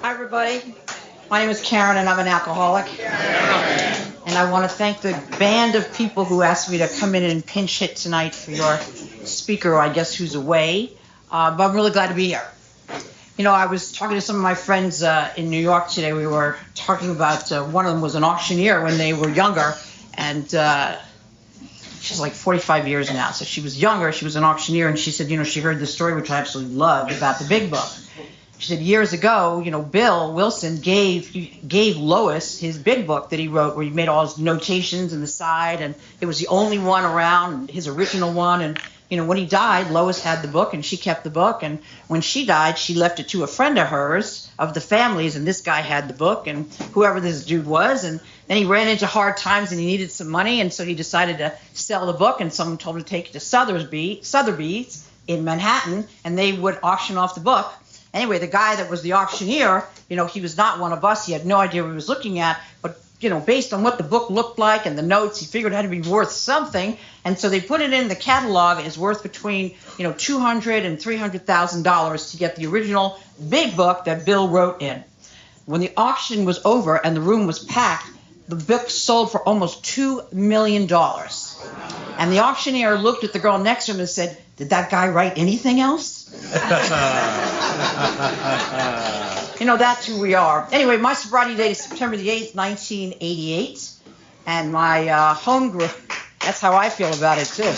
Hi, everybody. My name is Carin, and I'm an alcoholic. And I want to thank the band of people who asked me to come in and pinch hit tonight for your speaker, I guess, who's away. But I'm really glad to be here. You know, I was talking to some of my friends in New York today. We were talking about one of them was an auctioneer when they were younger, and she's like 45 years now. So she was younger, she was an auctioneer, and she said, you know, she heard the story, which I absolutely loved, about the big book. She said years ago, you know, Bill Wilson gave Lois his big book that he wrote, where he made all his notations on the side, and it was the only one around, his original one. And you know, when he died, Lois had the book, and she kept the book. And when she died, she left it to a friend of hers, of the family's, and this guy had the book, and whoever this dude was. And then he ran into hard times, and he needed some money, and so he decided to sell the book, and someone told him to take it to Sotheby's in Manhattan, and they would auction off the book. Anyway, the guy that was the auctioneer, you know, he was not one of us. He had no idea what he was looking at. But, you know, based on what the book looked like and the notes, he figured it had to be worth something. And so they put it in the catalog. It's worth between, you know, $200,000 and $300,000 to get the original big book that Bill wrote in. When the auction was over and the room was packed, the book sold for almost $2 million. And the auctioneer looked at the girl next to him and said, "Did that guy write anything else?" You know, that's who we are. Anyway, my sobriety date is September the 8th, 1988. And my home group, that's how I feel about it, too.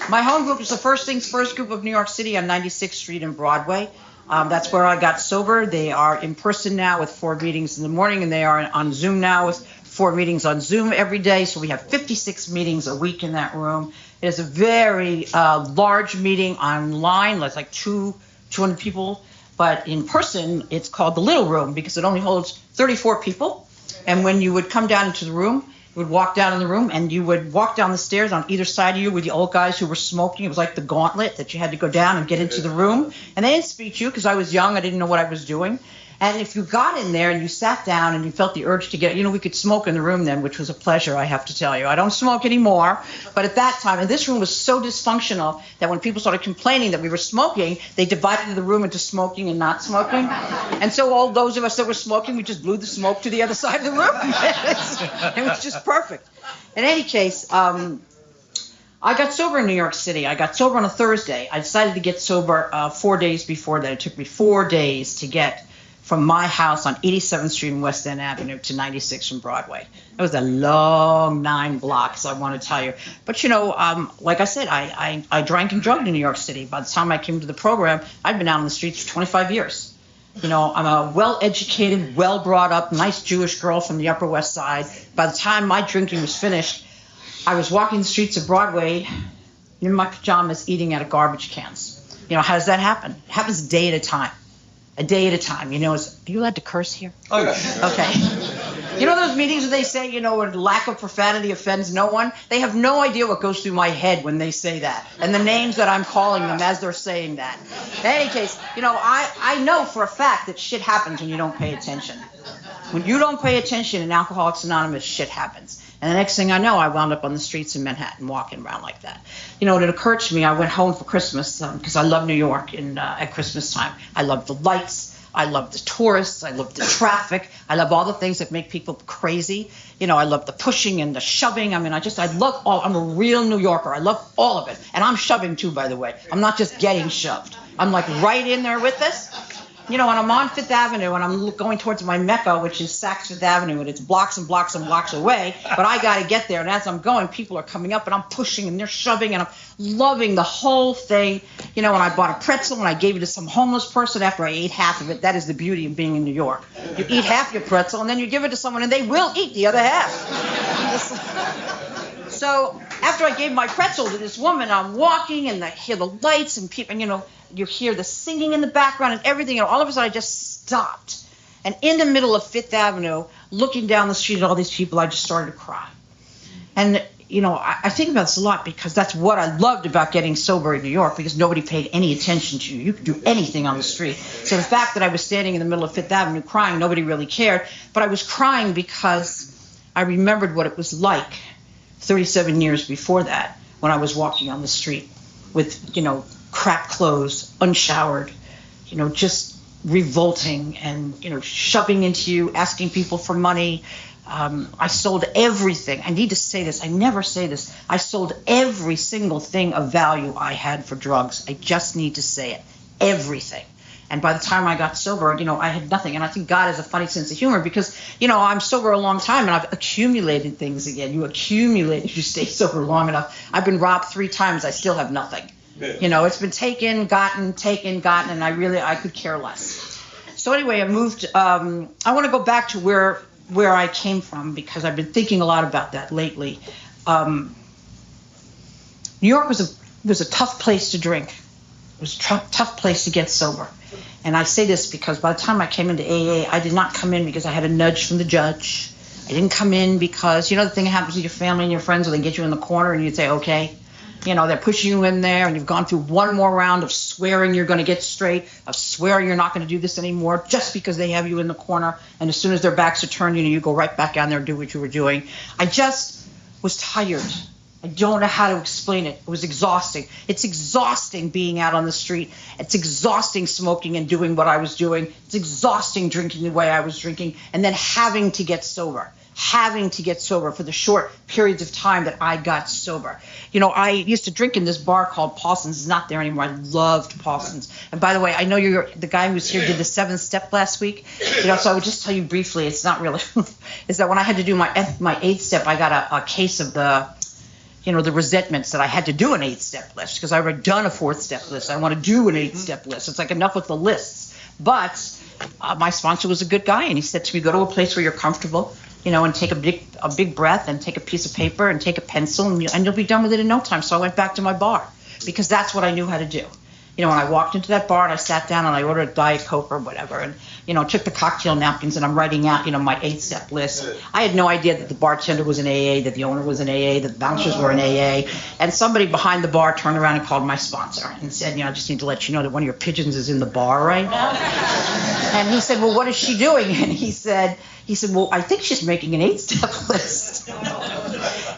My home group is the First Things First group of New York City on 96th Street and Broadway. That's where I got sober. They are in person now with 4 meetings in the morning, and they are on Zoom now with 4 meetings on Zoom every day. So we have 56 meetings a week in that room. It is a very large meeting online. It's like 200 people. But in person, it's called the Little Room because it only holds 34 people. And when you would come down into the room, you would walk down in the room, and you would walk down the stairs on either side of you with the old guys who were smoking. It was like the gauntlet that you had to go down and get into the room. And they didn't speak to you because I was young. I didn't know what I was doing. And if you got in there and you sat down and you felt the urge to get, you know, we could smoke in the room then, which was a pleasure, I have to tell you. I don't smoke anymore. But at that time, and this room was so dysfunctional that when people started complaining that we were smoking, they divided the room into smoking and not smoking. And so all those of us that were smoking, we just blew the smoke to the other side of the room. It was just perfect. In any case, I got sober in New York City. I got sober on a Thursday. I decided to get sober 4 days before that. It took me 4 days to get from my house on 87th Street and West End Avenue to 96th from Broadway. It was a long 9 blocks, I want to tell you. But, you know, like I said, I drank and drugged in New York City. By the time I came to the program, I'd been out on the streets for 25 years. You know, I'm a well-educated, well-brought-up, nice Jewish girl from the Upper West Side. By the time my drinking was finished, I was walking the streets of Broadway in my pajamas eating out of garbage cans. You know, how does that happen? It happens a day at a time. A day at a time. You know, are you allowed to curse here? Oh, yeah. Okay. You know those meetings where they say, you know, lack of profanity offends no one? They have no idea what goes through my head when they say that, and the names that I'm calling them as they're saying that. In any case, you know, I know for a fact that shit happens when you don't pay attention. When you don't pay attention in Alcoholics Anonymous, shit happens. And the next thing I know, I wound up on the streets in Manhattan walking around like that. You know, it occurred to me, I went home for Christmas because I love New York at Christmas time. I love the lights. I love the tourists. I love the traffic. I love all the things that make people crazy. You know, I love the pushing and the shoving. I mean, I love all. I'm a real New Yorker. I love all of it. And I'm shoving too, by the way. I'm not just getting shoved. I'm like right in there with this. You know, when I'm on Fifth Avenue and I'm going towards my Mecca, which is Saks Fifth Avenue, and it's blocks and blocks and blocks away, but I got to get there. And as I'm going, people are coming up, and I'm pushing, and they're shoving, and I'm loving the whole thing. You know, and I bought a pretzel, and I gave it to some homeless person after I ate half of it. That is the beauty of being in New York. You eat half your pretzel, and then you give it to someone, and they will eat the other half. So after I gave my pretzel to this woman, I'm walking, and I hear the lights, and people, and, you know, you hear the singing in the background and everything, and all of a sudden I just stopped. And in the middle of Fifth Avenue, looking down the street at all these people, I just started to cry. And, you know, I think about this a lot because that's what I loved about getting sober in New York, because nobody paid any attention to you. You could do anything on the street. So the fact that I was standing in the middle of Fifth Avenue crying, nobody really cared. But I was crying because I remembered what it was like 37 years before that when I was walking on the street with, you know, crap clothes, unshowered, just revolting and, shoving into you, asking people for money. I sold everything. I need to say this. I never say this. I sold every single thing of value I had for drugs. I just need to say it. Everything. And by the time I got sober, I had nothing. And I think God has a funny sense of humor because, I'm sober a long time and I've accumulated things again. You accumulate if you stay sober long enough. I've been robbed 3 times. I still have nothing. It's been taken, gotten, and I could care less. So anyway, I moved. I want to go back to where I came from because I've been thinking a lot about that lately. New York was a tough place to drink. It was a tough place to get sober. And I say this because by the time I came into AA, I did not come in because I had a nudge from the judge. I didn't come in because, the thing that happens with your family and your friends when they get you in the corner and you say, okay. They're pushing you in there and you've gone through one more round of swearing you're going to get straight, of swearing you're not going to do this anymore just because they have you in the corner. And as soon as their backs are turned, you go right back down there and do what you were doing. I just was tired. I don't know how to explain it. It was exhausting. It's exhausting being out on the street. It's exhausting smoking and doing what I was doing. It's exhausting drinking the way I was drinking and then having to get sober for the short periods of time that I got sober. I used to drink in this bar called Paulson's. It's not there anymore. I loved Paulson's. And by the way, I know you're the guy who was here did the 7th step last week. So I would just tell you briefly, it's not really, is that when I had to do my 8th step, I got a case of the resentments that I had to do an 8-step list because I already done a 4th step list. I want to do an 8-step list. It's like enough with the lists. But my sponsor was a good guy, and he said to me, go to a place where you're comfortable, and take a big breath and take a piece of paper and take a pencil and you'll be done with it in no time. So I went back to my bar because that's what I knew how to do. When I walked into that bar and I sat down and I ordered a Diet Coke or whatever and, took the cocktail napkins and I'm writing out, my 8-step list. I had no idea that the bartender was in AA, that the owner was in AA, that the bouncers were in AA. And somebody behind the bar turned around and called my sponsor and said, I just need to let you know that one of your pigeons is in the bar right now. And he said, well, what is she doing? And he said, well, I think she's making an 8-step list.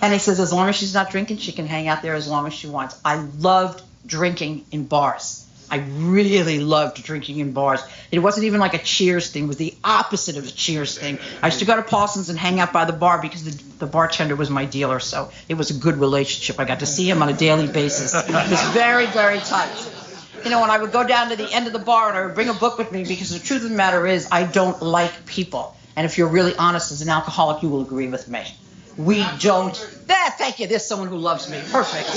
And he says, as long as she's not drinking, she can hang out there as long as she wants. I loved drinking in bars. I really loved drinking in bars. It wasn't even like a Cheers thing. It was the opposite of a Cheers thing. I used to go to Paulson's and hang out by the bar because the bartender was my dealer. So it was a good relationship. I got to see him on a daily basis. It was very, very tight. And I would go down to the end of the bar and I would bring a book with me because the truth of the matter is I don't like people. And if you're really honest as an alcoholic, you will agree with me. We don't. Thank you. There's someone who loves me. Perfect.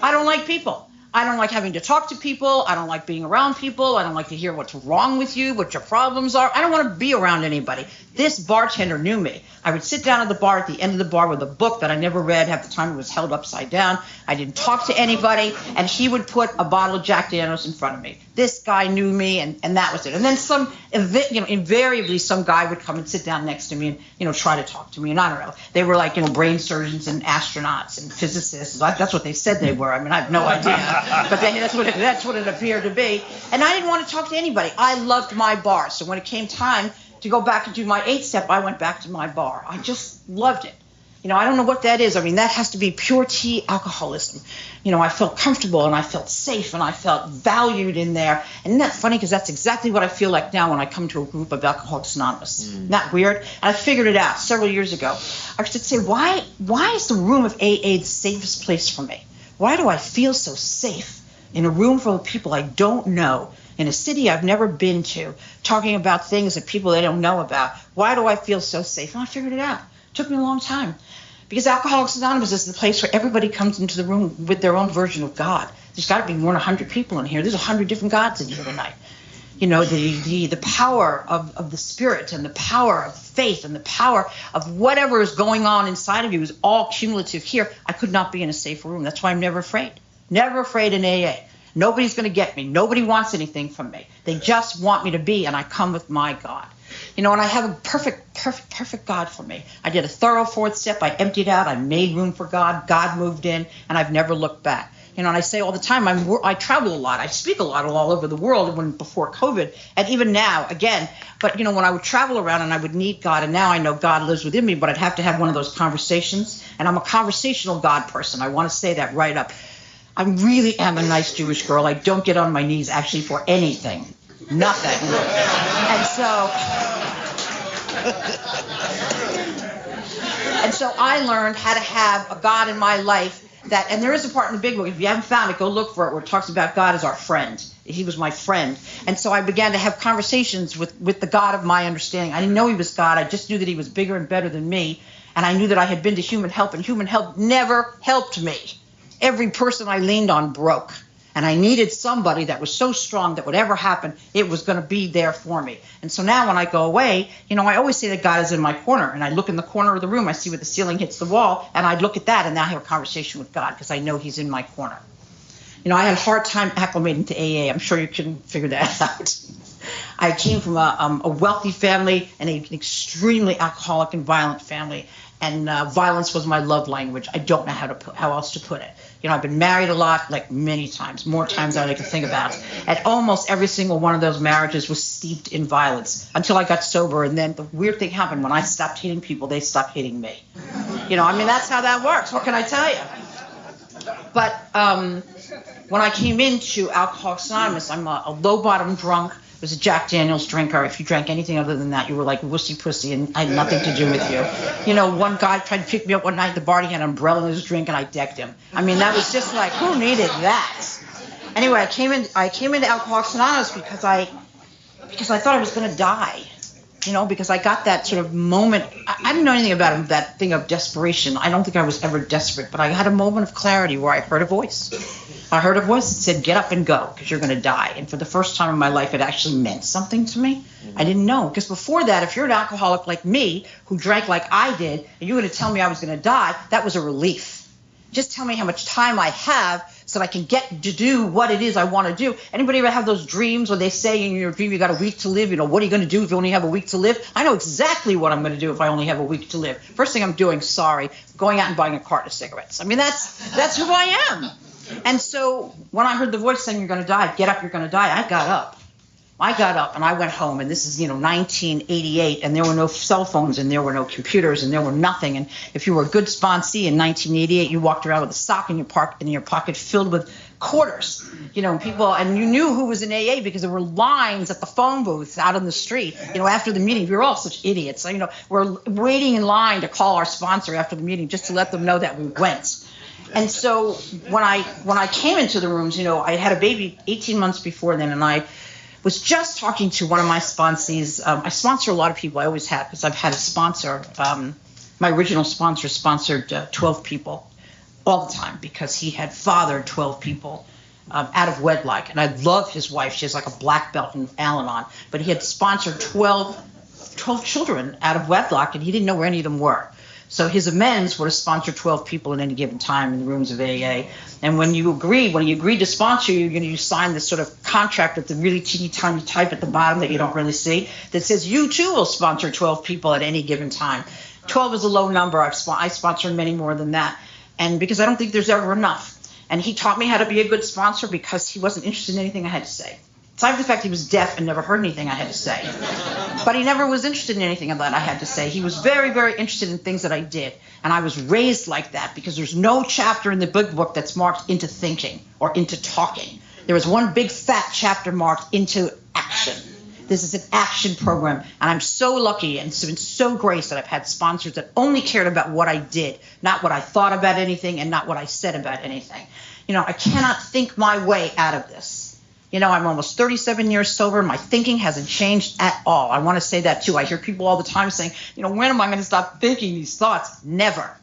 I don't like people. I don't like having to talk to people. I don't like being around people. I don't like to hear what's wrong with you, what your problems are. I don't want to be around anybody. This bartender knew me. I would sit down at the bar at the end of the bar with a book that I never read. Half the time it was held upside down. I didn't talk to anybody. And he would put a bottle of Jack Daniels in front of me. This guy knew me, and that was it. And then invariably some guy would come and sit down next to me and, try to talk to me. And I don't know. They were like, brain surgeons and astronauts and physicists. That's what they said they were. I mean, I have no idea. But that's what it appeared to be. And I didn't want to talk to anybody. I loved my bar. So when it came time to go back and do my 8-step, I went back to my bar. I just loved it. I don't know what that is. I mean, that has to be pure tea alcoholism. I felt comfortable and I felt safe and I felt valued in there. And isn't that funny? Because that's exactly what I feel like now when I come to a group of Alcoholics Anonymous. Isn't that weird? And I figured it out several years ago. I should say, why is the room of AA the safest place for me? Why do I feel so safe in a room full of people I don't know, in a city I've never been to, talking about things that people they don't know about? Why do I feel so safe? And I figured it out. It took me a long time. Because Alcoholics Anonymous is the place where everybody comes into the room with their own version of God. There's got to be more than 100 people in here. There's 100 different gods in here tonight. The power of the Spirit and the power of faith and the power of whatever is going on inside of you is all cumulative here. I could not be in a safe room. That's why I'm never afraid. Never afraid in AA. Nobody's going to get me. Nobody wants anything from me. They just want me to be, and I come with my God. And I have a perfect God for me. I did a thorough 4th step. I emptied out. I made room for God. God moved in, and I've never looked back. And I say all the time, I travel a lot. I speak a lot all over the world before COVID, and even now, again. But, when I would travel around and I would need God, and now I know God lives within me, but I'd have to have one of those conversations. And I'm a conversational God person. I want to say that right up. I really am a nice Jewish girl. I don't get on my knees actually for anything. Nothing. And so I learned how to have a God in my life that, and there is a part in the big book, if you haven't found it, go look for it, where it talks about God as our friend. He was my friend. And so I began to have conversations with the God of my understanding. I didn't know he was God. I just knew that he was bigger and better than me. And I knew that I had been to human help, and human help never helped me. Every person I leaned on broke. And I needed somebody that was so strong that whatever happened, it was going to be there for me. And so now when I go away, I always say that God is in my corner. And I look in the corner of the room, I see where the ceiling hits the wall, and I look at that, and now I have a conversation with God because I know he's in my corner. I had a hard time acclimating to AA. I'm sure you can figure that out. I came from a wealthy family and an extremely alcoholic and violent family. And violence was my love language. I don't know how else to put it. I've been married a lot, like many times, more times than I can think about. And almost every single one of those marriages was steeped in violence until I got sober. And then the weird thing happened. When I stopped hitting people, they stopped hitting me. That's how that works. What can I tell you? But when I came into Alcoholics Anonymous, I'm a low-bottom drunk. I was a Jack Daniels drinker. If you drank anything other than that, you were like wussy pussy, and I had nothing to do with you. One guy tried to pick me up one night at the bar. He had an umbrella in his drink, and I decked him. That was just like, who needed that? Anyway, I came into Alcoholics Anonymous because I thought I was going to die. Because I got that sort of moment. I didn't know anything about that thing of desperation. I don't think I was ever desperate, but I had a moment of clarity where I heard a voice. I heard a voice that said, get up and go, because you're going to die. And for the first time in my life, it actually meant something to me. I didn't know. Because before that, if you're an alcoholic like me, who drank like I did, and you were going to tell me I was going to die, that was a relief. Just tell me how much time I have so that I can get to do what it is I want to do. Anybody ever have those dreams where they say in your dream you got a week to live? What are you going to do if you only have a week to live? I know exactly what I'm going to do if I only have a week to live. First thing I'm doing, going out and buying a carton of cigarettes. That's who I am. And so when I heard the voice saying you're going to die, get up, you're going to die, I got up and I went home, and this is 1988, and there were no cell phones, and there were no computers, and there were nothing. And if you were a good sponsee in 1988, you walked around with a sock in your pocket filled with quarters, people, and you knew who was in AA because there were lines at the phone booths out on the street, after the meeting. We were all such idiots. We're waiting in line to call our sponsor after the meeting just to let them know that we went. And so when I came into the rooms, I had a baby 18 months before then, and I was just talking to one of my sponsees. I sponsor a lot of people. I always have, because I've had a sponsor. My original sponsor sponsored 12 people all the time because he had fathered 12 people out of wedlock. And I love his wife. She has like a black belt in Al-Anon. But he had sponsored 12 children out of wedlock, and he didn't know where any of them were. So his amends were to sponsor 12 people at any given time in the rooms of AA. And when he agreed to sponsor you, you sign this sort of contract with the really teeny tiny type at the bottom that you don't really see that says you too will sponsor 12 people at any given time. 12 is a low number. I sponsored many more than that. And because I don't think there's ever enough. And he taught me how to be a good sponsor because he wasn't interested in anything I had to say. Besides the fact he was deaf and never heard anything I had to say. But he never was interested in anything that I had to say. He was very, very interested in things that I did. And I was raised like that because there's no chapter in the big book that's marked into thinking or into talking. There was one big fat chapter marked into action. This is an action program. And I'm so lucky and it's been so great that I've had sponsors that only cared about what I did, not what I thought about anything and not what I said about anything. I cannot think my way out of this. I'm almost 37 years sober. My thinking hasn't changed at all. I want to say that too. I hear people all the time saying, when am I going to stop thinking these thoughts? Never.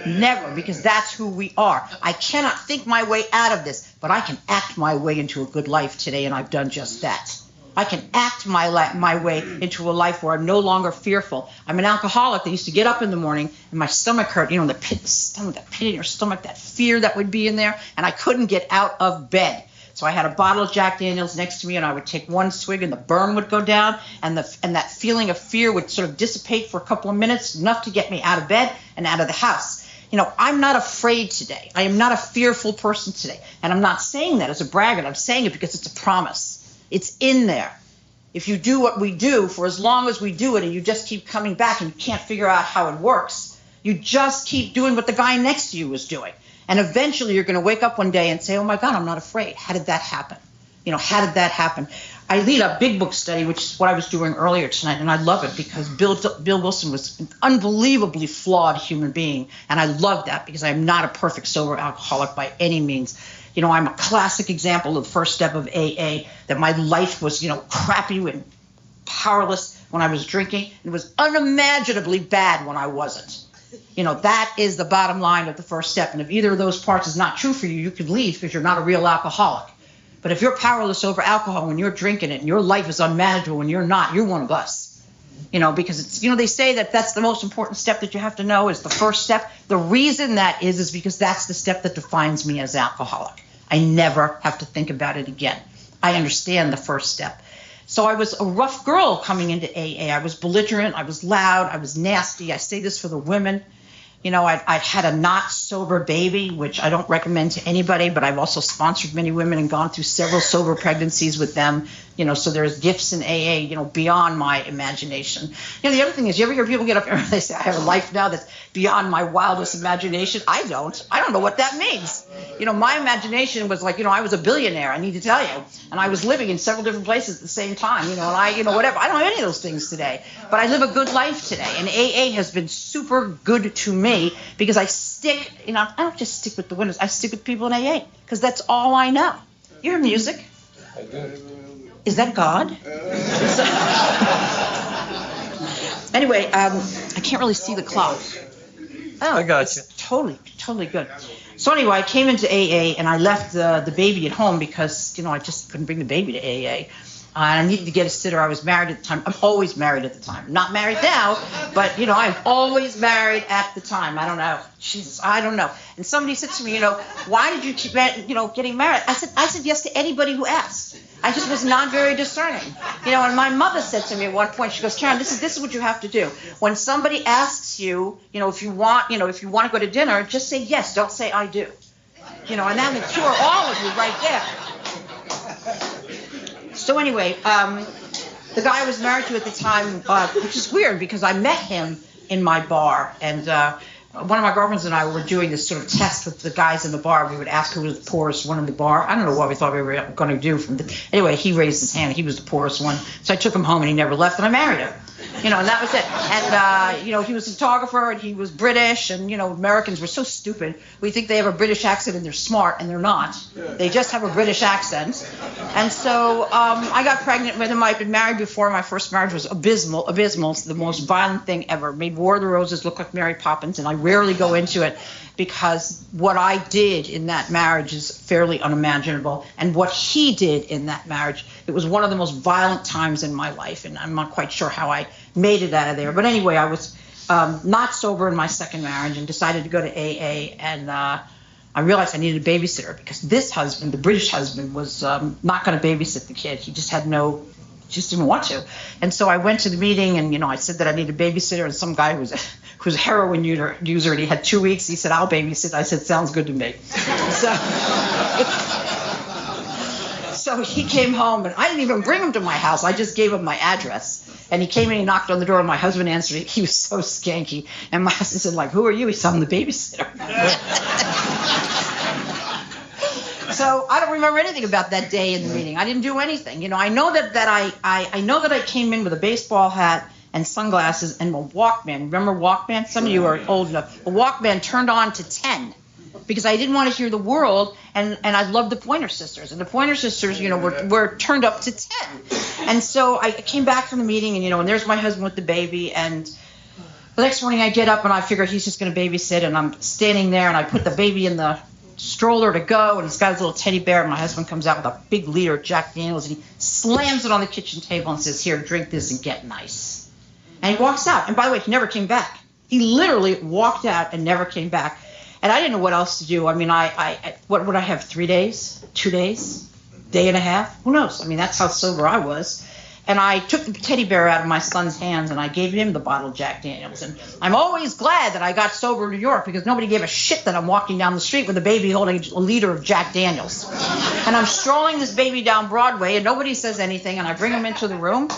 Never, because that's who we are. I cannot think my way out of this, but I can act my way into a good life today, and I've done just that. I can act my way into a life where I'm no longer fearful. I'm an alcoholic that used to get up in the morning and my stomach hurt, the pit in your stomach, that fear that would be in there, and I couldn't get out of bed. So I had a bottle of Jack Daniels next to me, and I would take one swig, and the burn would go down, and that feeling of fear would sort of dissipate for a couple of minutes, enough to get me out of bed and out of the house. I'm not afraid today. I am not a fearful person today. And I'm not saying that as a braggart. I'm saying it because it's a promise. It's in there. If you do what we do for as long as we do it, and you just keep coming back and you can't figure out how it works, you just keep doing what the guy next to you was doing. And eventually you're going to wake up one day and say, oh my God, I'm not afraid. How did that happen? How did that happen? I lead a big book study, which is what I was doing earlier tonight, and I love it because Bill Wilson was an unbelievably flawed human being, and I love that because I'm not a perfect sober alcoholic by any means. I'm a classic example of the first step of AA, that my life was, crappy and powerless when I was drinking. It was unimaginably bad when I wasn't. That is the bottom line of the first step. And if either of those parts is not true for you, you can leave because you're not a real alcoholic. But if you're powerless over alcohol when you're drinking it and your life is unmanageable when you're not, you're one of us. Because it's, they say that that's the most important step that you have to know is the first step. The reason that is because that's the step that defines me as alcoholic. I never have to think about it again. I understand the first step. So I was a rough girl coming into AA. I was belligerent. I was loud. I was nasty. I say this for the women. I'd had a not sober baby, which I don't recommend to anybody, but I've also sponsored many women and gone through several sober pregnancies with them. So there's gifts in AA, beyond my imagination. The other thing is, you ever hear people get up here and they say, I have a life now that's beyond my wildest imagination? I don't know what that means. My imagination was like, I was a billionaire, I need to tell you. And I was living in several different places at the same time, and whatever. I don't have any of those things today, but I live a good life today. And AA has been super good to me because I stick, I don't just stick with the winners, I stick with people in AA because that's all I know. You hear music? I do. Is that God? Anyway, I can't really see the clock. Oh, I got you. Totally good. So anyway, I came into AA and I left the baby at home because, I just couldn't bring the baby to AA. And I needed to get a sitter. I was married at the time. I'm always married at the time. Not married now, but, I'm always married at the time. I don't know. Jesus, I don't know. And somebody said to me, why did you keep, getting married? I said yes to anybody who asked. I just was not very discerning. And my mother said to me at one point, she goes, Carin, this is what you have to do. When somebody asks you, if you want to go to dinner, just say yes. Don't say I do. And that would cure all of you right there. So anyway, the guy I was married to at the time, which is weird because I met him in my bar, and one of my girlfriends and I were doing this sort of test with the guys in the bar. We would ask who was the poorest one in the bar. I don't know what we thought we were going to do. Anyway, he raised his hand. He was the poorest one. So I took him home, and he never left, and I married him. And that was it. And, he was a photographer, and he was British, and, Americans were so stupid. We think they have a British accent, and they're smart, and they're not. They just have a British accent. And so I got pregnant with him. I'd been married before. My first marriage was abysmal. It's the most violent thing ever. Made War of the Roses look like Mary Poppins, and I rarely go into it because what I did in that marriage is fairly unimaginable. And what he did in that marriage, it was one of the most violent times in my life, and I'm not quite sure how I made it out of there. But anyway, I was not sober in my second marriage and decided to go to AA, and I realized I needed a babysitter because this husband, the British husband, was not going to babysit the kid. He just didn't want to. And so I went to the meeting, and I said that I needed a babysitter, and some guy who was a heroin user, and he had 2 weeks. He said, I'll babysit. I said, sounds good to me. So he came home, and I didn't even bring him to my house. I just gave him my address. And he came in, he knocked on the door, and my husband answered it. He was so skanky. And my husband said, who are you? He said, I'm the babysitter. So I don't remember anything about that day in the meeting. I didn't do anything. I know that I know that I came in with a baseball hat and sunglasses and a Walkman. Remember Walkman? Some of you are old enough. A Walkman turned on to 10 because I didn't want to hear the world, and I loved the Pointer Sisters. And the Pointer Sisters, were turned up to 10. And so I came back from the meeting, and there's my husband with the baby, and the next morning I get up and I figure he's just going to babysit, and I'm standing there, and I put the baby in the stroller to go, and he's got his little teddy bear, and my husband comes out with a big liter of Jack Daniels, and he slams it on the kitchen table and says, here, drink this and get nice. And he walks out. And by the way, he never came back. He literally walked out and never came back. And I didn't know what else to do. I mean, what would I have, 3 days, 2 days, day and a half? Who knows? I mean, that's how sober I was. And I took the teddy bear out of my son's hands, and I gave him the bottle of Jack Daniels. And I'm always glad that I got sober in New York because nobody gave a shit that I'm walking down the street with a baby holding a liter of Jack Daniels. And I'm strolling this baby down Broadway, and nobody says anything, and I bring him into the room.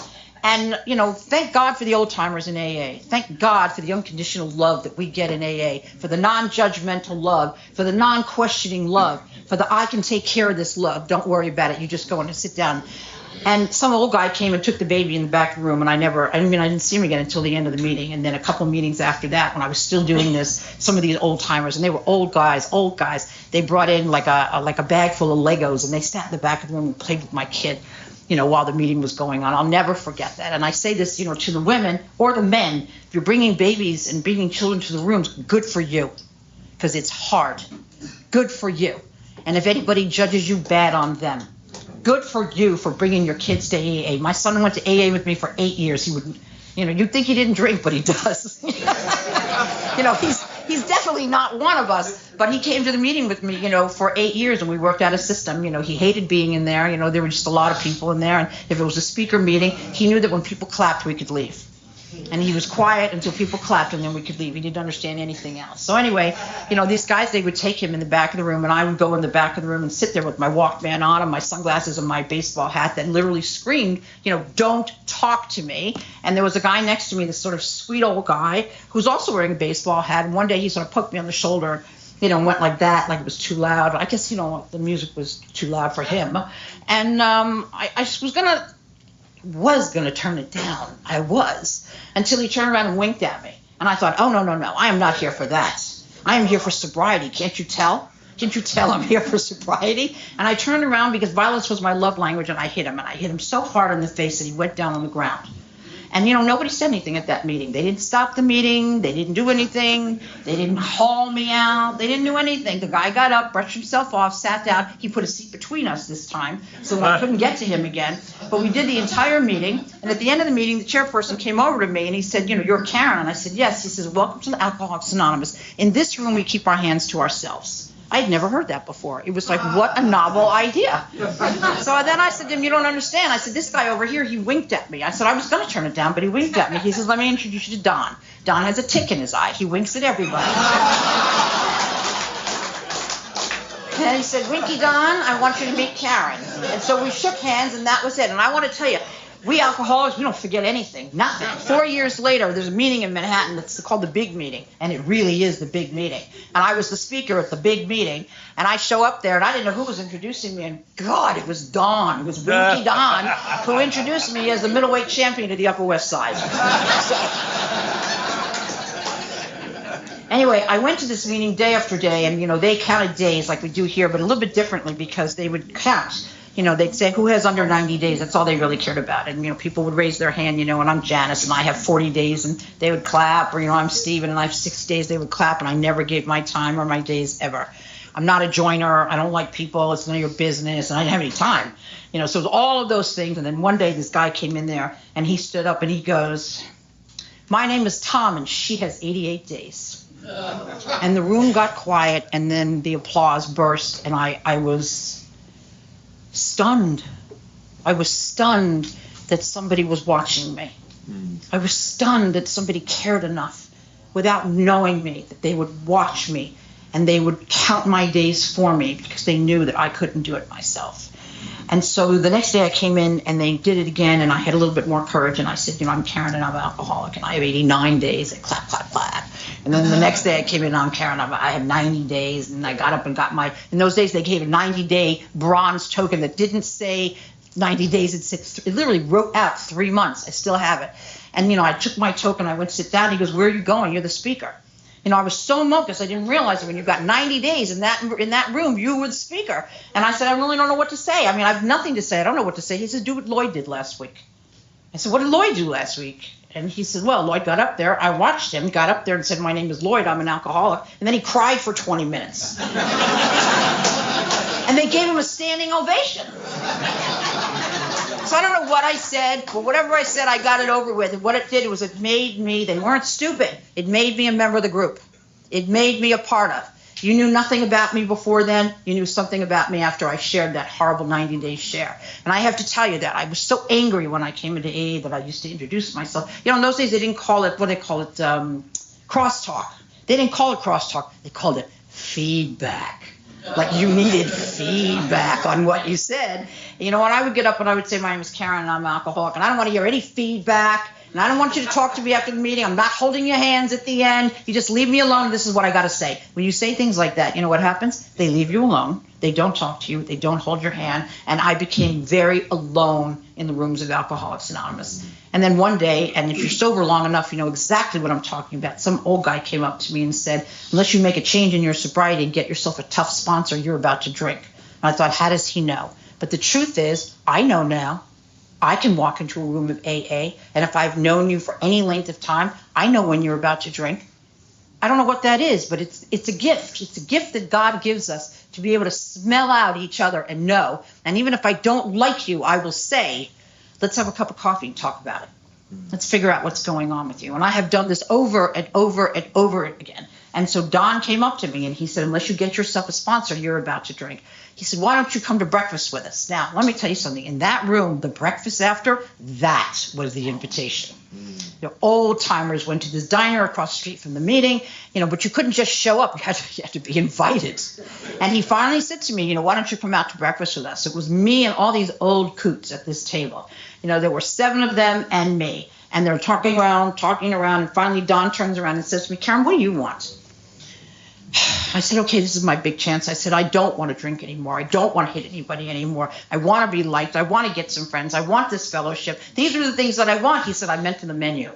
And, thank God for the old timers in AA. Thank God for the unconditional love that we get in AA, for the non-judgmental love, for the non-questioning love, for the I can take care of this love. Don't worry about it. You just go in and sit down. And some old guy came and took the baby in the back room, and I didn't see him again until the end of the meeting. And then a couple meetings after that, when I was still doing this, some of these old timers, and they were old guys, they brought in like a bag full of Legos, and they sat in the back of the room and played with my kid, while the meeting was going on. I'll never forget that. And I say this, to the women or the men, if you're bringing babies and bringing children to the rooms, good for you, because it's hard. Good for you. And if anybody judges you, bad on them. Good for you for bringing your kids to AA. My son went to AA with me for 8 years. He would, you'd think he didn't drink, but he does. He's definitely not one of us, but he came to the meeting with me, for 8 years, and we worked out a system. He hated being in there. There were just a lot of people in there, and if it was a speaker meeting, he knew that when people clapped, we could leave. And he was quiet until people clapped, and then we could leave. He didn't understand anything else. So anyway, these guys, they would take him in the back of the room, and I would go in the back of the room and sit there with my Walkman on and my sunglasses and my baseball hat that literally screamed, don't talk to me. And there was a guy next to me, this sort of sweet old guy, who's also wearing a baseball hat. And one day he sort of poked me on the shoulder, went like that, like it was too loud. I guess, the music was too loud for him. And I was gonna turn it down. I was, until he turned around and winked at me. And I thought, oh, no, I am not here for that. I am here for sobriety. Can't you tell? Can't you tell I'm here for sobriety? And I turned around because violence was my love language, and I hit him. And I hit him so hard in the face that he went down on the ground. And, nobody said anything at that meeting. They didn't stop the meeting. They didn't do anything. They didn't haul me out. They didn't do anything. The guy got up, brushed himself off, sat down. He put a seat between us this time so that I couldn't get to him again. But we did the entire meeting. And at the end of the meeting, the chairperson came over to me and he said, you're Carin. And I said, yes. He says, welcome to the Alcoholics Anonymous. In this room, we keep our hands to ourselves. I had never heard that before. It was like, what a novel idea. So then I said to him, you don't understand. I said, this guy over here, he winked at me. I said, I was going to turn it down, but he winked at me. He says, let me introduce you to Don. Don has a tick in his eye. He winks at everybody. And he said, Winky Don, I want you to meet Carin. And so we shook hands, and that was it. And I want to tell you, we alcoholics, we don't forget anything, nothing. 4 years later, there's a meeting in Manhattan that's called the Big Meeting, and it really is the Big Meeting. And I was the speaker at the Big Meeting, and I show up there, and I didn't know who was introducing me, and God, it was Don. It was Winky Don who introduced me as the middleweight champion of the Upper West Side. Anyway, I went to this meeting day after day, and, they counted days like we do here, but a little bit differently because they would count. They'd say, who has under 90 days? That's all they really cared about. And, people would raise their hand, and I'm Janice, and I have 40 days, and they would clap. Or, I'm Steven, and I have 6 days. They would clap, and I never gave my time or my days ever. I'm not a joiner. I don't like people. It's none of your business, and I didn't have any time. So it was all of those things. And then one day this guy came in there, and he stood up, and he goes, my name is Tom, and she has 88 days. And the room got quiet, and then the applause burst, and I was stunned. I was stunned that somebody was watching me. I was stunned that somebody cared enough without knowing me, that they would watch me and they would count my days for me because they knew that I couldn't do it myself. And so the next day I came in and they did it again, and I had a little bit more courage, and I said, I'm Carin and I'm an alcoholic and I have 89 days, and clap, clap, clap. And then the next day I came in, I'm Carin, I have 90 days, and I got up and got in those days they gave a 90-day bronze token that didn't say 90 days, it literally wrote out 3 months. I still have it. And, I took my token, I went to sit down, he goes, where are you going? You're the speaker. I was so monkous, I didn't realize that when you've got 90 days in that room, you were the speaker. And I said, I really don't know what to say. I have nothing to say. I don't know what to say. He said, do what Lloyd did last week. I said, what did Lloyd do last week? And he said, well, Lloyd got up there. I watched him, got up there and said, my name is Lloyd. I'm an alcoholic. And then he cried for 20 minutes. And they gave him a standing ovation. So I don't know what I said, but whatever I said, I got it over with. And what it did was it made me, they weren't stupid. It made me a member of the group. It made me a part of. You knew nothing about me before then. You knew something about me after I shared that horrible 90-day share. And I have to tell you that I was so angry when I came into AA that I used to introduce myself. In those days they didn't call it, what do they call it, crosstalk. They didn't call it crosstalk. They called it feedback. Like you needed feedback on what you said. You know, and I would get up and I would say, my name is Carin and I'm an alcoholic and I don't want to hear any feedback. And I don't want you to talk to me after the meeting. I'm not holding your hands at the end. You just leave me alone. This is what I got to say. When you say things like that, you know what happens? They leave you alone. They don't talk to you. They don't hold your hand. And I became very alone in the rooms of Alcoholics Anonymous. And then one day, and if you're sober long enough, you know exactly what I'm talking about. Some old guy came up to me and said, unless you make a change in your sobriety and get yourself a tough sponsor, you're about to drink. And I thought, how does he know? But the truth is, I know now. I can walk into a room of AA, and if I've known you for any length of time, I know when you're about to drink. I don't know what that is, but it's a gift. It's a gift that God gives us to be able to smell out each other and know. And even if I don't like you, I will say, let's have a cup of coffee and talk about it. Let's figure out what's going on with you. And I have done this over and over and over again. And so Don came up to me and he said, unless you get yourself a sponsor, you're about to drink. He said, why don't you come to breakfast with us? Now, let me tell you something. In that room, the breakfast after, that was the invitation. You know, old timers went to this diner across the street from the meeting, you know, but you couldn't just show up. You had to be invited. And he finally said to me, you know, why don't you come out to breakfast with us? It was me and all these old coots at this table. You know, there were 7 of them and me. And they're talking around. And finally Don turns around and says to me, Carin, what do you want? I said, okay, this is my big chance. I said, I don't want to drink anymore. I don't want to hit anybody anymore. I want to be liked. I want to get some friends. I want this fellowship. These are the things that I want. He said, I meant to the menu.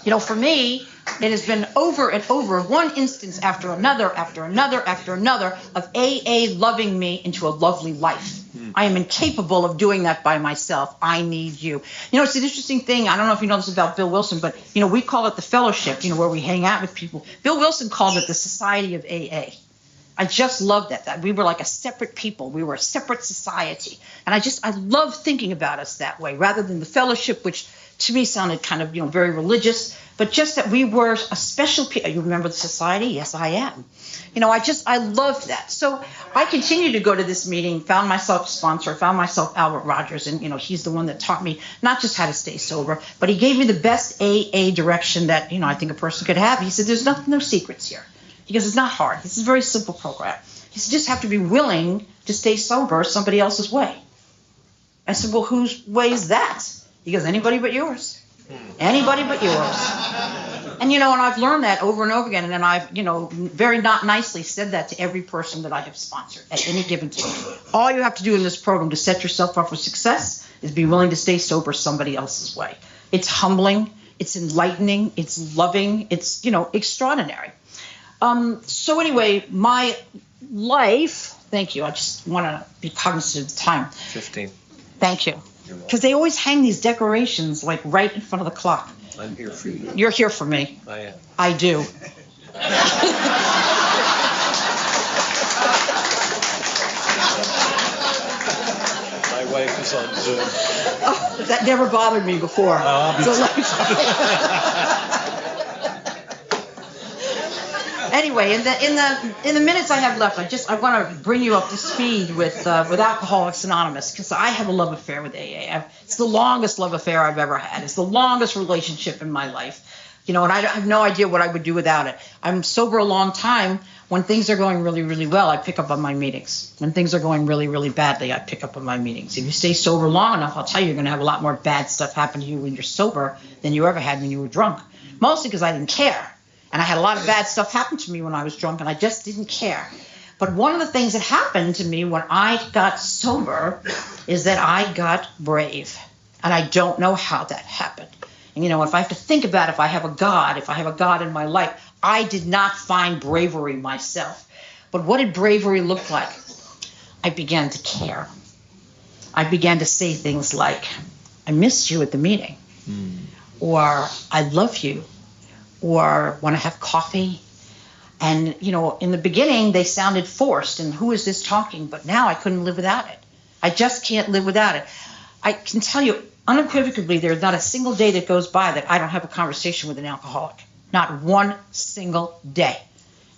You know, for me, it has been over and over, one instance after another of AA loving me into a lovely life. I am incapable of doing that by myself. I need you. You know, it's an interesting thing. I don't know if you know this about Bill Wilson, but, you know, we call it the fellowship, you know, where we hang out with people. Bill Wilson called it the Society of AA. I just loved that we were like a separate people. We were a separate society. And I love thinking about us that way, rather than the fellowship, which to me sounded kind of, you know, very religious, but just that we were a special people. You remember the society? Yes, I am. You know, I love that. So I continued to go to this meeting, found myself a sponsor, found myself Albert Rogers, and, you know, he's the one that taught me not just how to stay sober, but he gave me the best AA direction that, you know, I think a person could have. He said, there's no secrets here. He goes, it's not hard. This is a very simple program. He said, just have to be willing to stay sober somebody else's way. I said, well, whose way is that? He goes, anybody but yours. Anybody but yours. And, you know, and I've learned that over and over again. And then I've, you know, very not nicely said that to every person that I have sponsored at any given time. All you have to do in this program to set yourself up for success is be willing to stay sober somebody else's way. It's humbling. It's enlightening. It's loving. It's, you know, extraordinary. So anyway, my life, thank you. I just want to be cognizant of the time. 15. Thank you. Because they always hang these decorations like right in front of the clock. I'm here for you. You're here for me. I am. I do. My wife is on Zoom. Oh, that never bothered me before. Anyway, in the minutes I have left, I want to bring you up to speed with Alcoholics Anonymous, because I have a love affair with AA. It's the longest love affair I've ever had. It's the longest relationship in my life, you know, and I have no idea what I would do without it. I'm sober a long time. When things are going really, really well, I pick up on my meetings. When things are going really, really badly, I pick up on my meetings. If you stay sober long enough, I'll tell you, you're going to have a lot more bad stuff happen to you when you're sober than you ever had when you were drunk. Mostly because I didn't care. And I had a lot of bad stuff happen to me when I was drunk, and I just didn't care. But one of the things that happened to me when I got sober is that I got brave. And I don't know how that happened. And, you know, if I have to think about if I have a God in my life, I did not find bravery myself. But what did bravery look like? I began to care. I began to say things like, I missed you at the meeting. Or I love you. Or want to have coffee. And, you know, in the beginning, they sounded forced. And who is this talking? But now I couldn't live without it. I just can't live without it. I can tell you unequivocally, there's not a single day that goes by that I don't have a conversation with an alcoholic. Not one single day.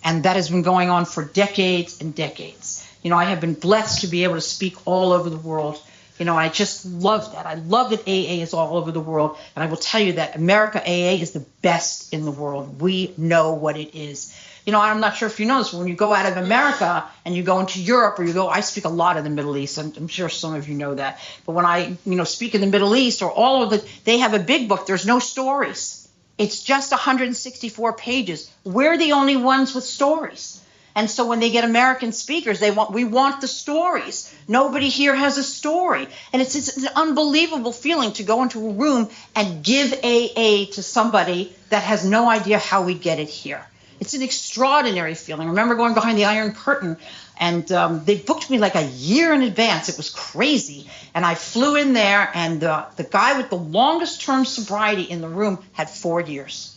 And that has been going on for decades and decades. You know, I have been blessed to be able to speak all over the world You know, I just love that. I love that AA is all over the world. And I will tell you that America AA is the best in the world. We know what it is. You know, I'm not sure if you know this, when you go out of America and you go into Europe, or I speak a lot in the Middle East. I'm sure some of you know that. But when I, speak in the Middle East or all of it, they have a big book. There's no stories. It's just 164 pages. We're the only ones with stories. And so when they get American speakers, we want the stories. Nobody here has a story. And it's an unbelievable feeling to go into a room and give AA to somebody that has no idea how we get it here. It's an extraordinary feeling. I remember going behind the Iron Curtain, and they booked me like a year in advance. It was crazy. And I flew in there, and the guy with the longest term sobriety in the room had 4 years.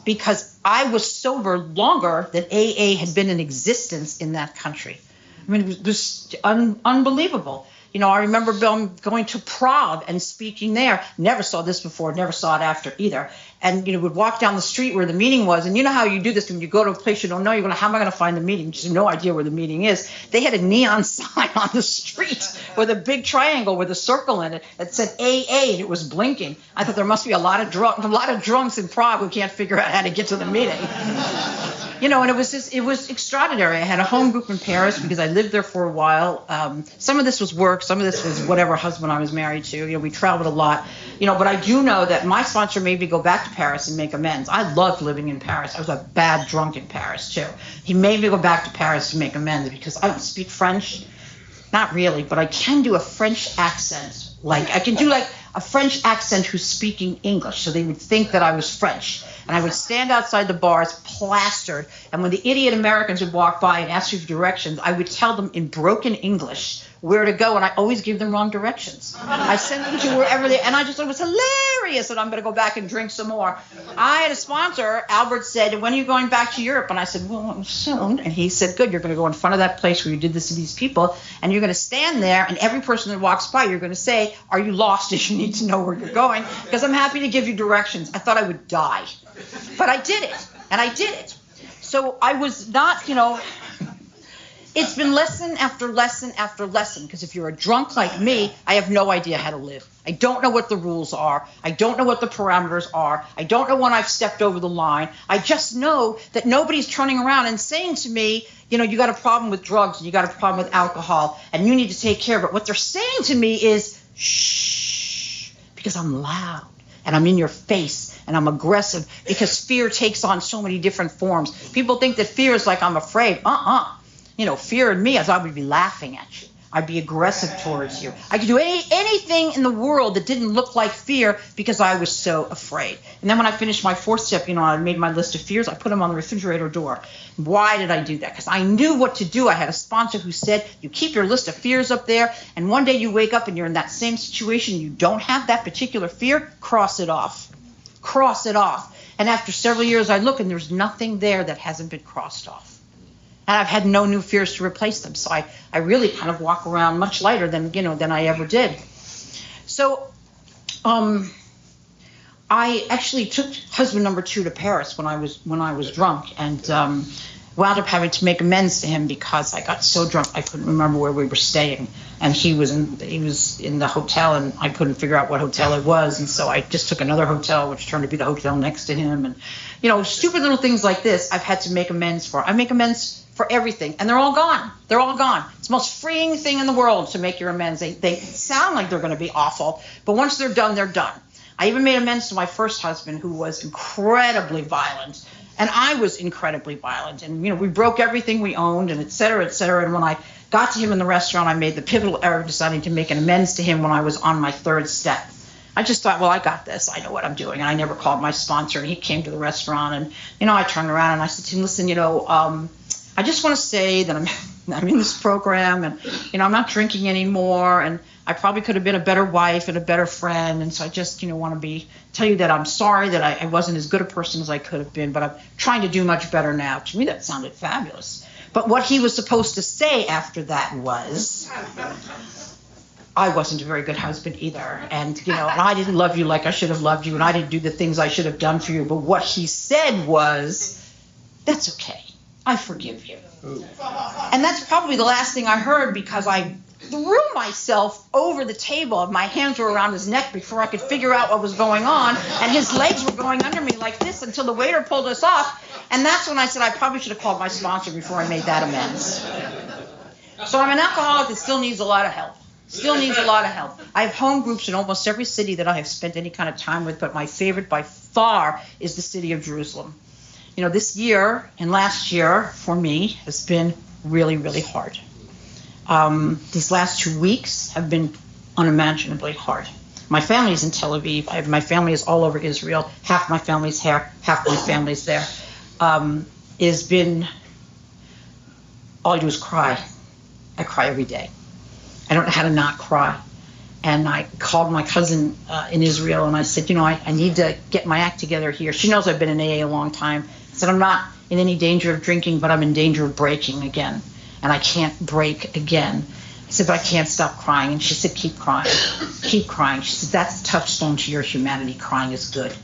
Because I was sober longer than AA had been in existence in that country. I mean, it was unbelievable. You know, I remember going to Prague and speaking there. Never saw this before, never saw it after either. And, would walk down the street where the meeting was. And you know how you do this when you go to a place you don't know, you're going, how am I going to find the meeting? You have no idea where the meeting is. They had a neon sign on the street with a big triangle with a circle in it that said AA, and it was blinking. I thought there must be a lot of drunks in Prague who can't figure out how to get to the meeting. And it was extraordinary. I had a home group in Paris because I lived there for a while. Some of this was work. Some of this was whatever husband I was married to. We traveled a lot. But I do know that my sponsor made me go back to Paris and make amends. I loved living in Paris. I was a bad drunk in Paris, too. He made me go back to Paris to make amends because I don't speak French. Not really, but I can do a French accent. I can do a French accent who's speaking English, so they would think that I was French. And I would stand outside the bars plastered, and when the idiot Americans would walk by and ask me for directions, I would tell them in broken English where to go, and I always give them wrong directions. I sent them to wherever and I just thought it was hilarious, and I'm going to go back and drink some more. I had a sponsor. Albert said, when are you going back to Europe? And I said, well, soon. And he said, good, you're going to go in front of that place where you did this to these people, and you're going to stand there, and every person that walks by, you're going to say, are you lost? If you need to know where you're going, because I'm happy to give you directions. I thought I would die. But I did it, and I did it. So I was not, it's been lesson after lesson after lesson, because if you're a drunk like me, I have no idea how to live. I don't know what the rules are. I don't know what the parameters are. I don't know when I've stepped over the line. I just know that nobody's turning around and saying to me, you got a problem with drugs, and you got a problem with alcohol, and you need to take care of it. What they're saying to me is, shh, because I'm loud, and I'm in your face, and I'm aggressive, because fear takes on so many different forms. People think that fear is like I'm afraid. Fear in me is I would be laughing at you. I'd be aggressive towards you. I could do anything in the world that didn't look like fear because I was so afraid. And then when I finished my 4th step, I made my list of fears. I put them on the refrigerator door. Why did I do that? Because I knew what to do. I had a sponsor who said, you keep your list of fears up there, and one day you wake up and you're in that same situation, you don't have that particular fear, cross it off. Cross it off. And after several years, I look, and there's nothing there that hasn't been crossed off. And I've had no new fears to replace them. So I really kind of walk around much lighter than I ever did. So I actually took husband number 2 to Paris when I was drunk, and wound up having to make amends to him because I got so drunk I couldn't remember where we were staying. And he was in the hotel, and I couldn't figure out what hotel it was. And so I just took another hotel, which turned to be the hotel next to him. And, stupid little things like this I've had to make amends for. I make amends for everything, and they're all gone. They're all gone. It's the most freeing thing in the world to make your amends. They sound like they're going to be awful, but once they're done, they're done. I even made amends to my first husband, who was incredibly violent, and I was incredibly violent. And, we broke everything we owned, and et cetera, et cetera. And when I got to him in the restaurant, I made the pivotal error of deciding to make an amends to him when I was on my 3rd step. I just thought, well, I got this. I know what I'm doing. And I never called my sponsor, and he came to the restaurant, and, I turned around and I said to him, listen, I just want to say that I'm in this program, and, I'm not drinking anymore, and I probably could have been a better wife and a better friend. And so I just, want to tell you that I'm sorry that I wasn't as good a person as I could have been, but I'm trying to do much better now. To me, that sounded fabulous. But what he was supposed to say after that was, I wasn't a very good husband either. And, and I didn't love you like I should have loved you, and I didn't do the things I should have done for you. But what he said was, that's okay. I forgive you. Ooh. And that's probably the last thing I heard, because I threw myself over the table. My hands were around his neck before I could figure out what was going on, and his legs were going under me like this until the waiter pulled us off. And that's when I said I probably should have called my sponsor before I made that amends. So I'm an alcoholic that still needs a lot of help. Still needs a lot of help. I have home groups in almost every city that I have spent any kind of time with, but my favorite by far is the city of Jerusalem. You know, this year and last year for me has been really, really hard. These last 2 weeks have been unimaginably hard. My family's in Tel Aviv. My family is all over Israel. Half my family's here, half my family's there. It's been, all I do is cry. I cry every day. I don't know how to not cry. And I called my cousin in Israel and I said, you know, I need to get my act together here. She knows I've been in AA a long time. I said, I'm not in any danger of drinking, but I'm in danger of breaking again. And I can't break again. I said, but I can't stop crying. And she said, keep crying, keep crying. She said, that's the touchstone to your humanity. Crying is good.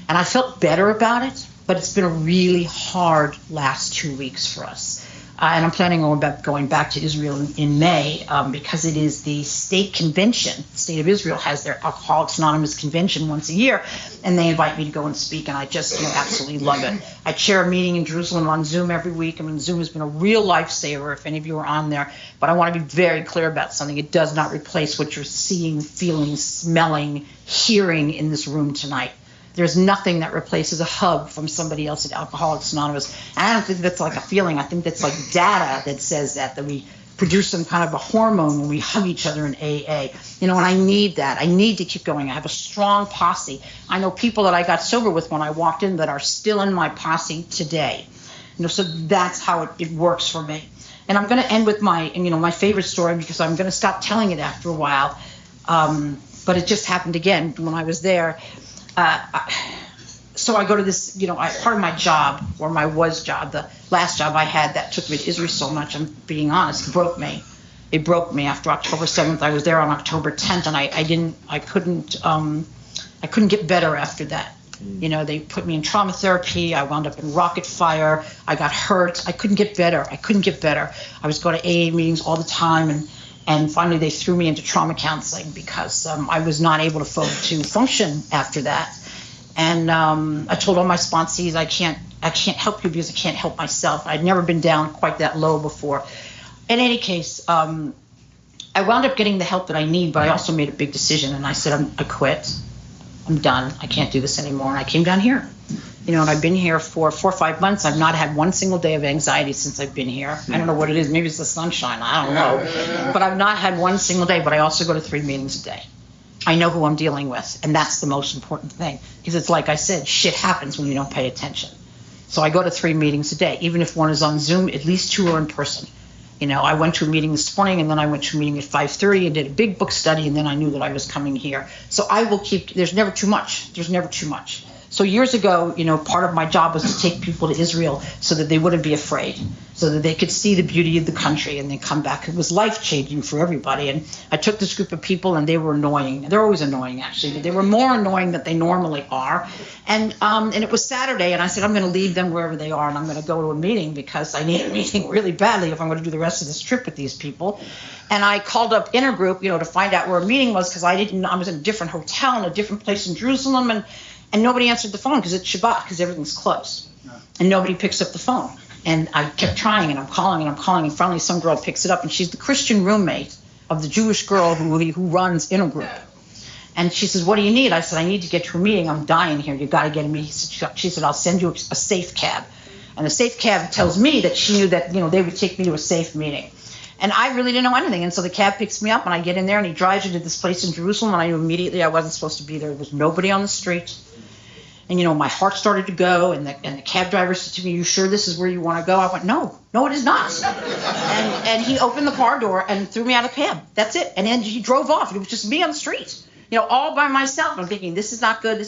And I felt better about it, but it's been a really hard last 2 weeks for us. And I'm planning on going back to Israel in May because it is the state convention. The state of Israel has their Alcoholics Anonymous convention once a year, and they invite me to go and speak, and I just absolutely love it. I chair a meeting in Jerusalem on Zoom every week. I mean, Zoom has been a real lifesaver if any of you are on there, but I want to be very clear about something. It does not replace what you're seeing, feeling, smelling, hearing in this room tonight. There's nothing that replaces a hug from somebody else at Alcoholics Anonymous. And I don't think that's like a feeling. I think that's like data that says that we produce some kind of a hormone when we hug each other in AA. You know, and I need that. I need to keep going. I have a strong posse. I know people that I got sober with when I walked in that are still in my posse today. You know, so that's how it works for me. And I'm going to end with my favorite story because I'm going to stop telling it after a while. But it just happened again when I was there. So I go to this, part of my job, or my job, the last job I had that took me to Israel so much, I'm being honest, broke me. It broke me after October 7th. I was there on October 10th, and I couldn't get better after that. You know, they put me in trauma therapy. I wound up in rocket fire. I got hurt. I couldn't get better. I was going to AA meetings all the time, and finally they threw me into trauma counseling because I was not able to function after that. And I told all my sponsees, I can't help you because I can't help myself. I'd never been down quite that low before. In any case, I wound up getting the help that I need, but I also made a big decision, and I said, I quit. I'm done. I can't do this anymore. And I came down here. You know, and I've been here for 4 or 5 months. I've not had one single day of anxiety since I've been here. I don't know what it is. Maybe it's the sunshine. I don't know. But I've not had one single day. But I also go to 3 meetings a day. I know who I'm dealing with. And that's the most important thing. Because it's like I said, shit happens when you don't pay attention. So I go to 3 meetings a day. Even if one is on Zoom, at least 2 are in person. You know, I went to a meeting this morning, and then I went to a meeting at 5:30 and did a big book study, and then I knew that I was coming here. So I will keep, there's never too much. There's never too much. So years ago, you know, part of my job was to take people to Israel so that they wouldn't be afraid, so that they could see the beauty of the country and then come back. It was life-changing for everybody. And I took this group of people, and they were annoying. They're always annoying, actually, but they were more annoying than they normally are. And it was Saturday, and I said, I'm going to leave them wherever they are, and I'm going to go to a meeting because I need a meeting really badly if I'm going to do the rest of this trip with these people. And I called up Intergroup, you know, to find out where a meeting was because I was in a different hotel in a different place in Jerusalem, and nobody answered the phone because it's Shabbat, because everything's closed. And nobody picks up the phone. And I kept trying, and I'm calling, and finally some girl picks it up, and she's the Christian roommate of the Jewish girl who runs Intergroup. And she says, what do you need? I said, I need to get to a meeting. I'm dying here. You got to get me. She said, I'll send you a safe cab. And the safe cab tells me that she knew that, you know, they would take me to a safe meeting. And I really didn't know anything. And so the cab picks me up, and I get in there, and he drives me to this place in Jerusalem, and I knew immediately I wasn't supposed to be there. There was nobody on the street. And, you know, my heart started to go, and the cab driver said to me, you sure this is where you want to go? I went, no, it is not. And he opened the car door and threw me out of the cab. That's it. And then he drove off. It was just me on the street, you know, all by myself. I'm thinking, this is not good.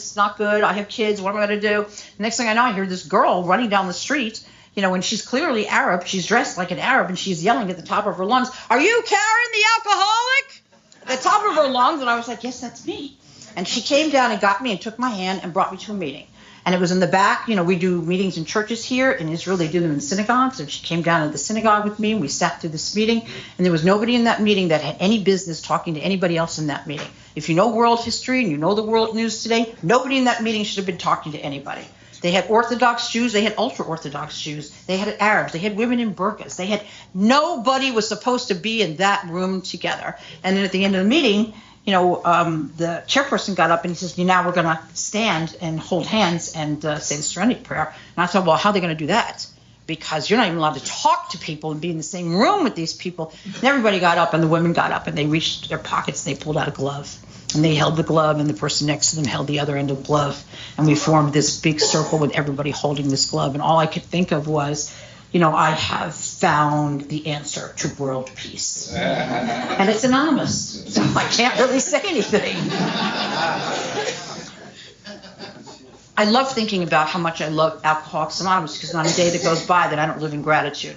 I have kids. What am I going to do? The next thing I know, I hear this girl running down the street, you know, and she's clearly Arab. She's dressed like an Arab, and she's yelling at the top of her lungs, are you Carin, the alcoholic? At the top of her lungs. And I was like, yes, that's me. And she came down and got me and took my hand and brought me to a meeting. And it was in the back. We do meetings in churches here. In Israel, they do them in synagogues. And she came down to the synagogue with me, and we sat through this meeting. And there was nobody in that meeting that had any business talking to anybody else in that meeting. If you know world history and you know the world news today, nobody in that meeting should have been talking to anybody. They had Orthodox Jews. They had ultra-Orthodox Jews. They had Arabs. They had women in burqas. Nobody was supposed to be in that room together. And then at the end of the meeting, the chairperson got up and he says, now we're going to stand and hold hands and say the Serenity Prayer. And I thought, well, how are they going to do that? Because you're not even allowed to talk to people and be in the same room with these people. And everybody got up, and the women got up, and they reached their pockets, and they pulled out a glove. And they held the glove, and the person next to them held the other end of the glove. And we formed this big circle with everybody holding this glove. And all I could think of was, I have found the answer to world peace. And it's anonymous, so I can't really say anything. I love thinking about how much I love Alcoholics Anonymous, because not a day that goes by that I don't live in gratitude.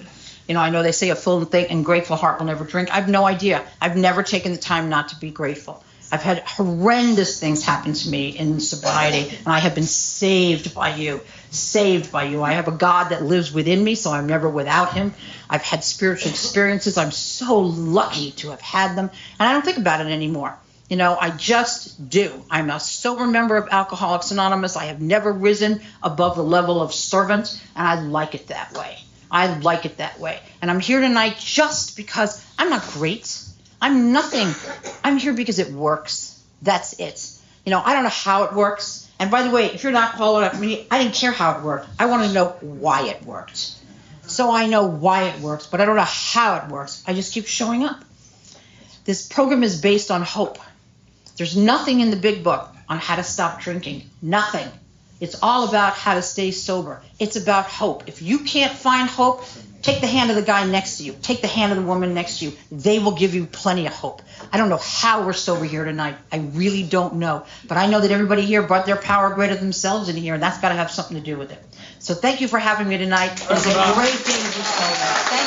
I know they say a full and grateful heart will never drink. I have no idea. I've never taken the time not to be grateful. I've had horrendous things happen to me in sobriety, and I have been saved by you. Saved by you. I have a God that lives within me, so I'm never without him. I've had spiritual experiences. I'm so lucky to have had them, and I don't think about it anymore. I just do. I'm a sober member of Alcoholics Anonymous. I have never risen above the level of servant, and I like it that way. I like it that way. And I'm here tonight just because I'm not great. I'm nothing. I'm here because it works. That's it. I don't know how it works. And by the way, if you're an alcoholic like me, I didn't care how it worked. I want to know why it worked. So I know why it works, but I don't know how it works. I just keep showing up. This program is based on hope. There's nothing in the big book on how to stop drinking. Nothing. It's all about how to stay sober. It's about hope. If you can't find hope, take the hand of the guy next to you. Take the hand of the woman next to you. They will give you plenty of hope. I don't know how we're sober here tonight. I really don't know. But I know that everybody here brought their power greater than themselves in here, and that's got to have something to do with it. So thank you for having me tonight. It's a great day to be sober. Thank